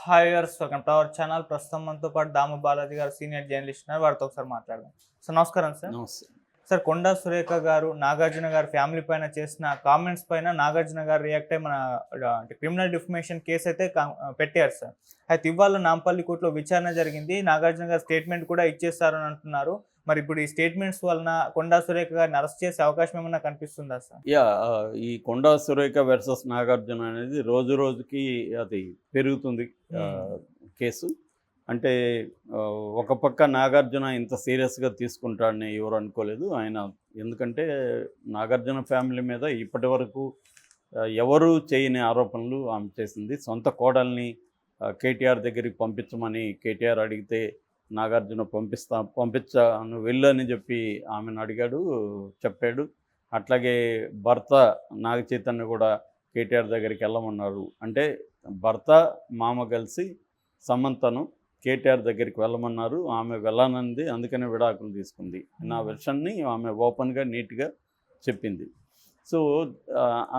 Hi viewers, welcome to our channel. ప్రస్తుతం మనతో పాటు దాము బాలాజీ గారు సీనియర్ జర్నలిస్ట్ ఉన్నారు. వారితో ఒకసారి మాట్లాడదాం. సార్ నమస్కారం సార్. నమస్తే. సార్ కొండా సురేఖ గారు నాగార్జున గారి ఫ్యామిలీ పైన చేసిన కామెంట్స్ పైన నాగార్జున గారు రియాక్ట్ అయ్యి మన అంటే క్రిమినల్ డిఫమేషన్ కేసు అయితే పెట్టారు సార్. అయితే ఇవాళ నాంపల్లి కోర్టులో విచారణ జరిగింది. నాగార్జున గారు స్టేట్మెంట్ కూడా ఇచ్చేస్తారు అని అంటున్నారు. మరి ఇప్పుడు ఈ స్టేట్మెంట్స్ వలన కొండా సురేఖ గారిని అరెస్ట్ చేసే అవకాశం ఏమన్నా కనిపిస్తుందా సార్? ఈ కొండా సురేఖ వర్సెస్ నాగార్జున అనేది రోజు రోజుకి అది పెరుగుతుంది కేసు. అంటే ఒక పక్క నాగార్జున ఇంత సీరియస్గా తీసుకుంటాడని ఎవరు అనుకోలేదు ఆయన. ఎందుకంటే నాగార్జున ఫ్యామిలీ మీద ఇప్పటి వరకు ఎవరు చేయని ఆరోపణలు ఆమె చేసింది. సొంత కోడల్ని కేటీఆర్ దగ్గరికి పంపించమని కేటీఆర్ అడిగితే నాగార్జున పంపించాను వెళ్ళు అని చెప్పి ఆమెను అడిగాడు, చెప్పాడు. అట్లాగే భర్త నాగ చైతన్య కూడా కేటీఆర్ దగ్గరికి వెళ్ళమన్నారు. అంటే భర్త మామ కలిసి సమంతను కేటీఆర్ దగ్గరికి వెళ్ళమన్నారు. ఆమె వెళ్ళానంది, అందుకనే విడాకులు తీసుకుంది. నా వెర్షన్ని ఆమె ఓపెన్గా నీట్గా చెప్పింది. సో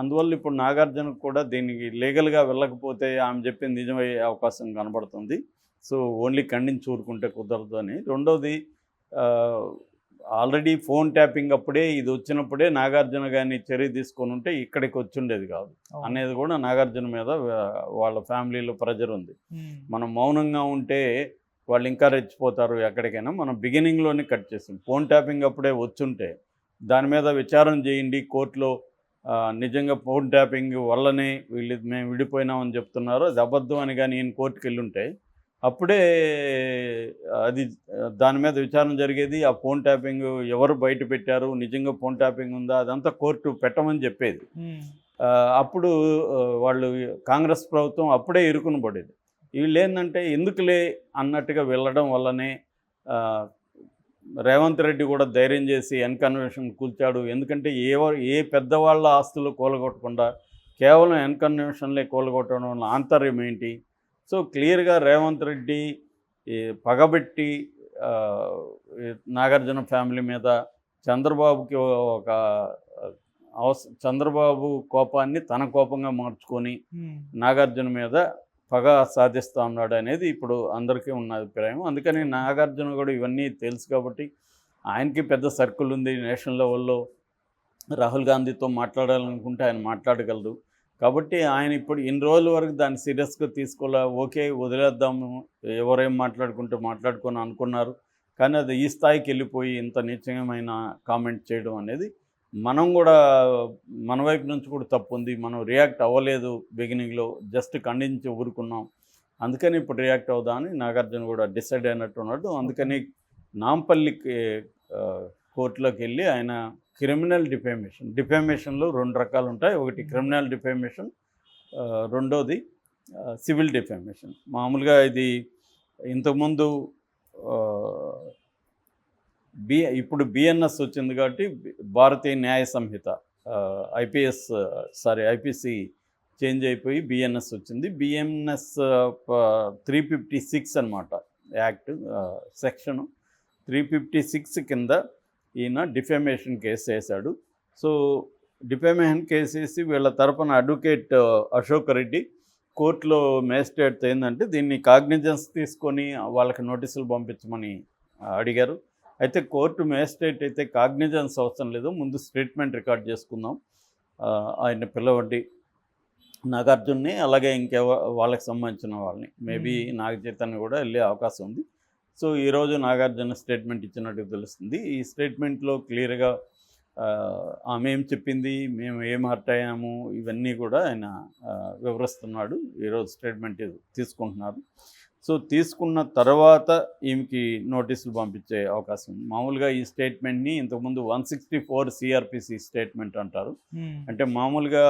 అందువల్ల ఇప్పుడు నాగార్జునకు కూడా దీనికి లీగల్గా వెళ్ళకపోతే ఆమె చెప్పింది నిజమయ్యే అవకాశం కనబడుతుంది. సో ఓన్లీ ఖండించి ఊరుకుంటే కుదరదు అని. రెండోది, ఆల్రెడీ ఫోన్ ట్యాపింగ్ అప్పుడే ఇది వచ్చినప్పుడే నాగార్జున గారిని చర్య తీసుకొని ఉంటే ఇక్కడికి వచ్చి ఉండేది కాదు అనేది కూడా నాగార్జున మీద వాళ్ళ ఫ్యామిలీలో ప్రెజర్ ఉంది. మనం మౌనంగా ఉంటే వాళ్ళు ఇంకా రెచ్చిపోతారు ఎక్కడికైనా. మనం బిగినింగ్లోనే కట్ చేసాం. ఫోన్ ట్యాపింగ్ అప్పుడే వచ్చుంటే దాని మీద విచారణ చేయండి కోర్టులో. నిజంగా ఫోన్ ట్యాపింగ్ వల్లనే మేము విడిపోయినామని చెప్తున్నారు, అది అబద్ధం అని కానీ ఈయన కోర్టుకు వెళ్ళుంటే అప్పుడే అది దాని మీద విచారణ జరిగేది. ఆ ఫోన్ ట్యాపింగ్ ఎవరు బయట పెట్టారు, నిజంగా ఫోన్ ట్యాపింగ్ ఉందా, అదంతా కోర్టు పెట్టమని చెప్పేది. అప్పుడు వాళ్ళు కాంగ్రెస్ ప్రభుత్వం అప్పుడే ఇరుకుని పడేది. వీళ్ళు ఏంటంటే ఎందుకులే అన్నట్టుగా వెళ్ళడం వల్లనే రేవంత్ రెడ్డి కూడా ధైర్యం చేసి ఎన్కన్వెన్షన్ కూల్చాడు. ఎందుకంటే ఏ పెద్దవాళ్ళ ఆస్తులు కూలగొట్టకుండా కేవలం ఎన్కన్వెన్షన్లే కూలగొట్టడం వల్ల ఆంతర్యం ఏంటి? సో క్లియర్గా రేవంత్ రెడ్డి పగబెట్టి నాగార్జున ఫ్యామిలీ మీద చంద్రబాబుకి ఒక చంద్రబాబు కోపాన్ని తన కోపంగా మార్చుకొని నాగార్జున మీద పగ సాధిస్తూ ఉన్నాడు అనేది ఇప్పుడు అందరికీ ఉన్న అభిప్రాయం. అందుకని నాగార్జున కూడా ఇవన్నీ తెలుసు కాబట్టి ఆయనకి పెద్ద సర్కిల్ ఉంది నేషనల్ లెవెల్లో. రాహుల్ గాంధీతో మాట్లాడాలనుకుంటే ఆయన మాట్లాడగలరు. కాబట్టి ఆయన ఇప్పుడు ఇన్ని రోజుల వరకు దాన్ని సీరియస్గా తీసుకోలే. ఓకే వదిలేద్దాము, ఎవరేం మాట్లాడుకుంటే మాట్లాడుకొని అనుకున్నారు. కానీ అది ఈ స్థాయికి వెళ్ళిపోయి ఇంత నీచమైన కామెంట్ చేయడం అనేది మనం కూడా మన వైపు నుంచి కూడా తప్పు ఉంది. మనం రియాక్ట్ అవ్వలేదు బిగినింగ్లో, జస్ట్ ఖండించి ఊరుకున్నాం. అందుకని ఇప్పుడు రియాక్ట్ అవుదామని నాగార్జున కూడా డిసైడ్ అయినట్టు ఉన్నాడు. అందుకని నాంపల్లి కోర్టులోకి వెళ్ళి ఆయన క్రిమినల్ డిఫేమేషన్లో 2 రకాలు ఉంటాయి. ఒకటి క్రిమినల్ డిఫేమేషన్, రెండోది సివిల్ డిఫేమేషన్. మామూలుగా ఇది ఇంతకుముందు ఇప్పుడు బిఎన్ఎస్ వచ్చింది కాబట్టి భారతీయ న్యాయ సంహిత ఐపీసీ చేంజ్ అయిపోయి బిఎన్ఎస్ వచ్చింది. బిఎన్ఎస్ 356 అనమాట యాక్ట్, సెక్షన్ 356 కింద ఈయన డిఫేమేషన్ కేసు వేశాడు. సో డిఫేమేషన్ కేసు వేసి వీళ్ళ తరపున అడ్వకేట్ అశోక్ రెడ్డి కోర్టులో మేజిస్ట్రేట్ ఏంటంటే దీన్ని కాగ్నిజెన్స్ తీసుకొని వాళ్ళకి నోటీసులు పంపించమని అడిగారు. అయితే కోర్టు మేజిస్ట్రేట్ అయితే కాగ్నిజెన్స్ అవసరం లేదు, ముందు స్టేట్మెంట్ రికార్డ్ చేసుకుందాం, ఆయన పిలవండి నాగార్జున్ని, అలాగే వాళ్ళకి సంబంధించిన వాళ్ళని, మేబీ నాగ చైతన్య కూడా వెళ్ళే అవకాశం ఉంది. సో ఈరోజు నాగార్జున స్టేట్మెంట్ ఇచ్చినట్టు తెలుస్తుంది. ఈ స్టేట్మెంట్లో క్లియర్గా ఆమె ఏం చెప్పింది, మేము ఏం హర్ట్ అయ్యాము, ఇవన్నీ కూడా ఆయన వివరిస్తున్నాడు. ఈరోజు స్టేట్మెంట్ తీసుకుంటున్నారు. సో తీసుకున్న తర్వాత ఈమెకి నోటీసులు పంపించే అవకాశం ఉంది. మామూలుగా ఈ స్టేట్మెంట్ని ఇంతకుముందు 164 సిఆర్పిసి స్టేట్మెంట్ అంటారు. అంటే మామూలుగా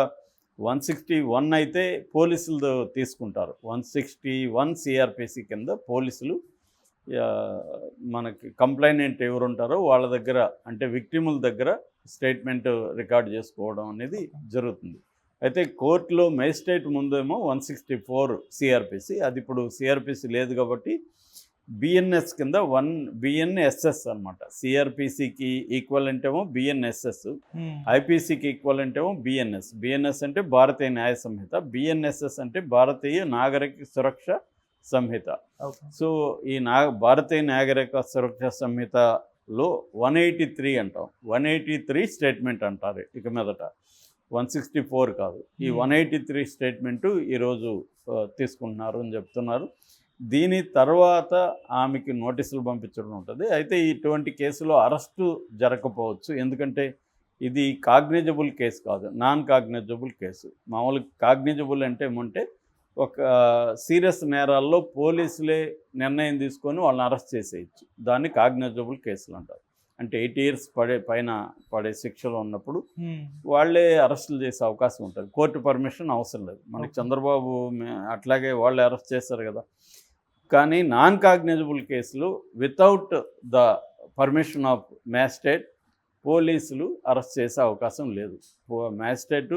161 అయితే పోలీసులు తీసుకుంటారు. 161 సిఆర్పిసి కింద పోలీసులు మనకి కంప్లైనెంట్ ఎవరు ఉంటారో వాళ్ళ దగ్గర, అంటే విక్టిముల దగ్గర స్టేట్మెంట్ రికార్డ్ చేసుకోవడం అనేది జరుగుతుంది. అయితే కోర్టులో మేజిస్ట్రేట్ ముందేమో 164 సిఆర్పిసి, అది ఇప్పుడు సిఆర్పిసి లేదు కాబట్టి బిఎన్ఎస్ కింద బిఎన్ఎస్ఎస్ అనమాట. సిఆర్పిసికి ఈక్వలెంట్ ఏమో బిఎన్ఎస్ఎస్, ఐపీసీకి ఈక్వలెంట్ ఏమో బిఎన్ఎస్. బిఎన్ఎస్ అంటే భారతీయ న్యాయ సంహిత, బిఎన్ఎస్ఎస్ అంటే భారతీయ నాగరిక సురక్ష సంహిత. ఓకే. సో ఈ భారతీయ నాగరిక సురక్ష సంహితలో 183 అంటాం. 183 స్టేట్మెంట్ అంటారు ఇక మీదట, 164 కాదు. ఈ 183 స్టేట్మెంటు ఈరోజు తీసుకుంటున్నారు అని చెప్తున్నారు. దీని తర్వాత ఆమెకి నోటీసులు పంపించడం ఉంటుంది. అయితే ఇటువంటి కేసులో అరెస్టు జరగకపోవచ్చు, ఎందుకంటే ఇది కాగ్నిజబుల్ కేసు కాదు, నాన్ కాగ్నిజబుల్ కేసు. మామూలు కాగ్నిజబుల్ అంటే ఏమంటే ఒక సీరియస్ నేరాల్లో పోలీసులే నిర్ణయం తీసుకొని వాళ్ళని అరెస్ట్ చేసేయచ్చు, దాన్ని కాగ్నిజబుల్ కేసులు అంటారు. అంటే 8 years పైన పడే శిక్షలు ఉన్నప్పుడు వాళ్ళే అరెస్టులు చేసే అవకాశం ఉంటుంది, కోర్టు పర్మిషన్ అవసరం లేదు. మనకి చంద్రబాబు అట్లాగే వాళ్ళే అరెస్ట్ చేస్తారు కదా. కానీ నాన్ కాగ్నిజబుల్ కేసులు without the permission of magistrate పోలీసులు అరెస్ట్ చేసే అవకాశం లేదు, మ్యాజిస్ట్రేటు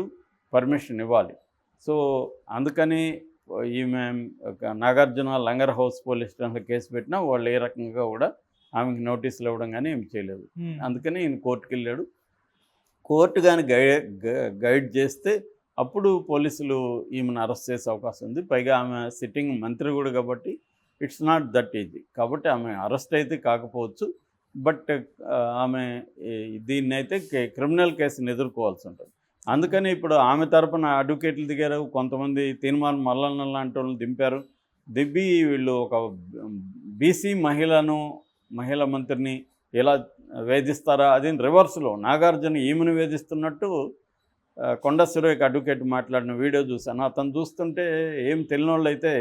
పర్మిషన్ ఇవ్వాలి. సో అందుకని ఈమె నాగార్జున లంగర్ హౌస్ పోలీస్ స్టేషన్లో కేసు పెట్టినా వాళ్ళు ఏ రకంగా కూడా ఆమెకి నోటీసులు ఇవ్వడం కానీ ఏమి చేయలేదు. అందుకని ఈయన కోర్టుకు వెళ్ళాడు. కోర్టు కానీ గైడ్ చేస్తే అప్పుడు పోలీసులు ఈమెను అరెస్ట్ చేసే అవకాశం ఉంది. పైగా ఆమె సిట్టింగ్ మంత్రి కూడా కాబట్టి ఇట్స్ నాట్ దట్ ఈజీ. కాబట్టి ఆమె అరెస్ట్ అయితే కాకపోవచ్చు, బట్ ఆమె దీన్ని అయితే క్రిమినల్ కేసుని ఎదుర్కోవాల్సి ఉంటుంది. అందుకని ఇప్పుడు ఆమె తరపున అడ్వకేట్లు దిగారు, కొంతమంది తీర్మాన మల్లన్న లాంటి వాళ్ళని దింపారు. దిబ్బి వీళ్ళు ఒక బీసీ మహిళా మంత్రిని ఎలా వేధిస్తారా, అది రివర్స్లో నాగార్జున ఈమెను వేధిస్తున్నట్టు కొండ సురేఖ అడ్వకేట్ మాట్లాడిన వీడియో చూశాను. అతను చూస్తుంటే ఏం తెలియని వాళ్ళు అయితే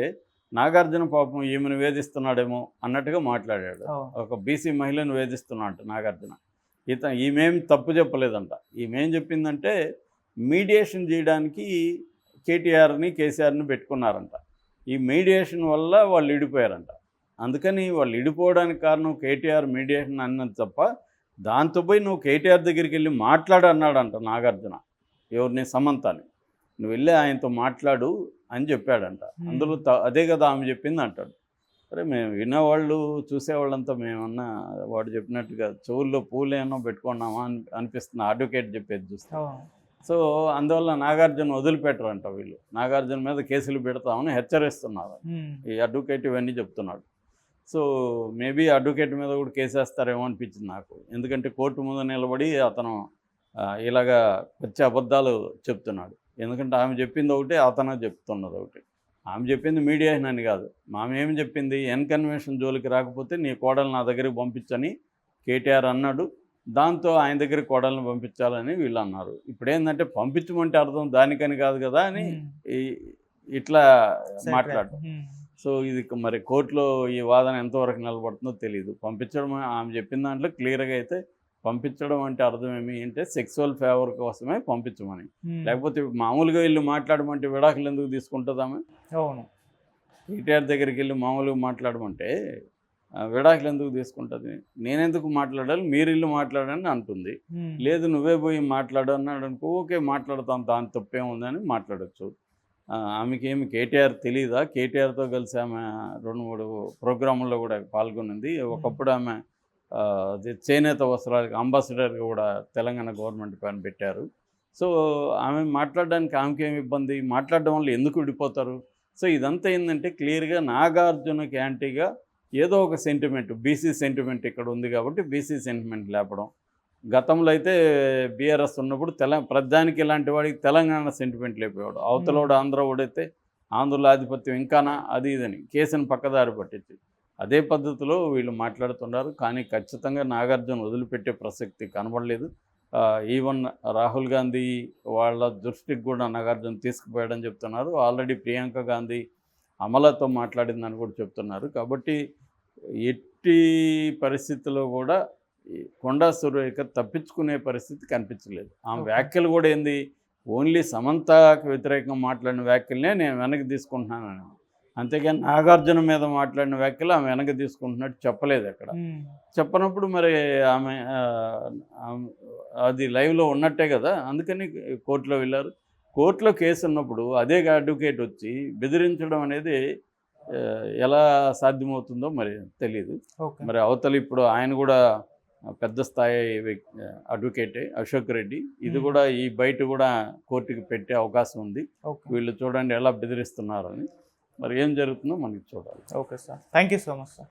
నాగార్జున పాపం ఈమెను వేధిస్తున్నాడేమో అన్నట్టుగా మాట్లాడాడు. ఒక బీసీ మహిళను వేధిస్తున్నాడు నాగార్జున. ఈమెం తప్పు చెప్పలేదంట. ఈమెం చెప్పిందంటే మీడియేషన్ చేయడానికి కేటీఆర్ని కేసీఆర్ని పెట్టుకున్నారంట. ఈ మీడియేషన్ వల్ల వాళ్ళు విడిపోయారంట. అందుకని వాళ్ళు విడిపోవడానికి కారణం కేటీఆర్ మీడియేషన్ అన్నది తప్ప, దాంతో పోయి నువ్వు కేటీఆర్ దగ్గరికి వెళ్ళి మాట్లాడన్నాడంట నాగార్జున. ఎవరిని? సమంతాని. నువ్వు వెళ్ళి ఆయనతో మాట్లాడు అని చెప్పాడంట. అందులో అదే కదా ఆమె చెప్పింది అంటాడు. సరే, మేము వినేవాళ్ళు చూసేవాళ్ళంతా మేమన్నా వాడు చెప్పినట్టుగా చెవుల్లో పూలు ఏమన్నా పెట్టుకున్నామా అనిపిస్తుంది అడ్వకేట్ చెప్పేది చూస్తాం. సో అందువల్ల నాగార్జున వదిలిపెట్టరంట. వీళ్ళు నాగార్జున మీద కేసులు పెడతామని హెచ్చరిస్తున్నారు. ఈ అడ్వకేట్ ఇవన్నీ చెప్తున్నాడు. సో మేబీ అడ్వకేట్ మీద కూడా కేసేస్తారేమో అనిపించింది నాకు. ఎందుకంటే కోర్టు ముందు నిలబడి అతను ఇలాగా వచ్చే అబద్ధాలు చెప్తున్నాడు. ఎందుకంటే ఆమె చెప్పింది ఒకటి, అతను చెప్తున్నది ఒకటి. ఆమె చెప్పింది మీడియేషన్ అని కాదు. ఆమె ఏమి చెప్పింది, కన్వెన్షన్ జోలికి రాకపోతే నీ కోడలు నా దగ్గరికి పంపించని కేటీఆర్ అన్నాడు. దాంతో ఆయన దగ్గర కోడలను పంపించాలని వీళ్ళు అన్నారు. ఇప్పుడు ఏంటంటే పంపించమంటే అర్థం దానికని కాదు కదా అని ఇట్లా మాట్లాడు. సో ఇది మరి కోర్టులో ఈ వాదన ఎంతవరకు నిలబడుతుందో తెలియదు. పంపించడం ఆమె చెప్పిన దాంట్లో క్లియర్గా అయితే పంపించడం అంటే అర్థం ఏమి అంటే సెక్సువల్ ఫేవర్ కోసమే పంపించమని. లేకపోతే మామూలుగా వెళ్ళి మాట్లాడమంటే విడాకులు ఎందుకు తీసుకుంటుందామె? అవును, కేటీఆర్ దగ్గరికి వెళ్ళి మామూలుగా మాట్లాడమంటే విడాకులు ఎందుకు తీసుకుంటుంది? నేనెందుకు మాట్లాడాలి, మీరు ఇల్లు మాట్లాడని అంటుంది. లేదు నువ్వే పోయి మాట్లాడు అన్నాడు అనుకో, ఓకే మాట్లాడతాం, దాని తప్పేముందని మాట్లాడచ్చు. ఆమెకి ఏమి కేటీఆర్ తెలీదా? కేటీఆర్తో కలిసి ఆమె 2-3 ప్రోగ్రాముల్లో కూడా పాల్గొనింది. ఒకప్పుడు ఆమె చేనేత వస్త్రాలకు అంబాసిడర్గా కూడా తెలంగాణ గవర్నమెంట్ పైన పెట్టారు. సో ఆమె మాట్లాడడానికి ఆమెకి ఏమి ఇబ్బంది? మాట్లాడడం వల్ల ఎందుకు విడిపోతారు? సో ఇదంతా ఏంటంటే క్లియర్గా నాగార్జునకి యాంటీగా ఏదో ఒక సెంటిమెంట్, బీసీ సెంటిమెంట్ ఇక్కడ ఉంది కాబట్టి బీసీ సెంటిమెంట్ లేపడం. గతంలో అయితే బీఆర్ఎస్ ఉన్నప్పుడు ప్రధానికి ఇలాంటి వాడికి తెలంగాణ సెంటిమెంట్ లేపేవాడు. అవతలోడు ఆంధ్ర ఓడైతే ఆంధ్రుల ఆధిపత్యం ఇంకానా అది ఇదని కేసును పక్కదారి పట్టించి అదే పద్ధతిలో వీళ్ళు మాట్లాడుతున్నారు. కానీ ఖచ్చితంగా నాగార్జున వదిలిపెట్టే ప్రసక్తి కనబడలేదు. ఈవెన్ రాహుల్ గాంధీ వాళ్ళ దృష్టికి కూడా నాగార్జున తీసుకుపోయాడని చెప్తున్నారు. ఆల్రెడీ ప్రియాంక గాంధీ అమలతో మాట్లాడిందని కూడా చెప్తున్నారు. కాబట్టి ఎట్టి పరిస్థితుల్లో కూడా కొండా సురేఖ తప్పించుకునే పరిస్థితి కనిపించలేదు. ఆమె వ్యాఖ్యలు కూడా ఏంది, ఓన్లీ సమంతకు వ్యతిరేకంగా మాట్లాడిన వ్యాఖ్యలనే నేను వెనక్కి తీసుకుంటున్నాను. అంతేగాని నాగార్జున మీద మాట్లాడిన వ్యాఖ్యలు ఆమె వెనక్కి తీసుకుంటున్నట్టు చెప్పలేదు అక్కడ. చెప్పనప్పుడు మరి ఆమె అది లైవ్లో ఉన్నట్టే కదా. అందుకని కోర్టులో వెళ్ళారు. కోర్టులో కేసు ఉన్నప్పుడు అదే అడ్వకేట్ వచ్చి బెదిరించడం అనేది ఎలా సాధ్యమవుతుందో మరి తెలియదు. మరి అవతల ఇప్పుడు ఆయన కూడా పెద్ద స్థాయి అడ్వకేటే అశోక్ రెడ్డి. ఇది కూడా ఈ బయట కూడా కోర్టుకి పెట్టే అవకాశం ఉంది. వీళ్ళు చూడండి ఎలా బెదిరిస్తున్నారని. మరి ఏం జరుగుతుందో మనకి చూడాలి. Okay sir, thank you so much sir.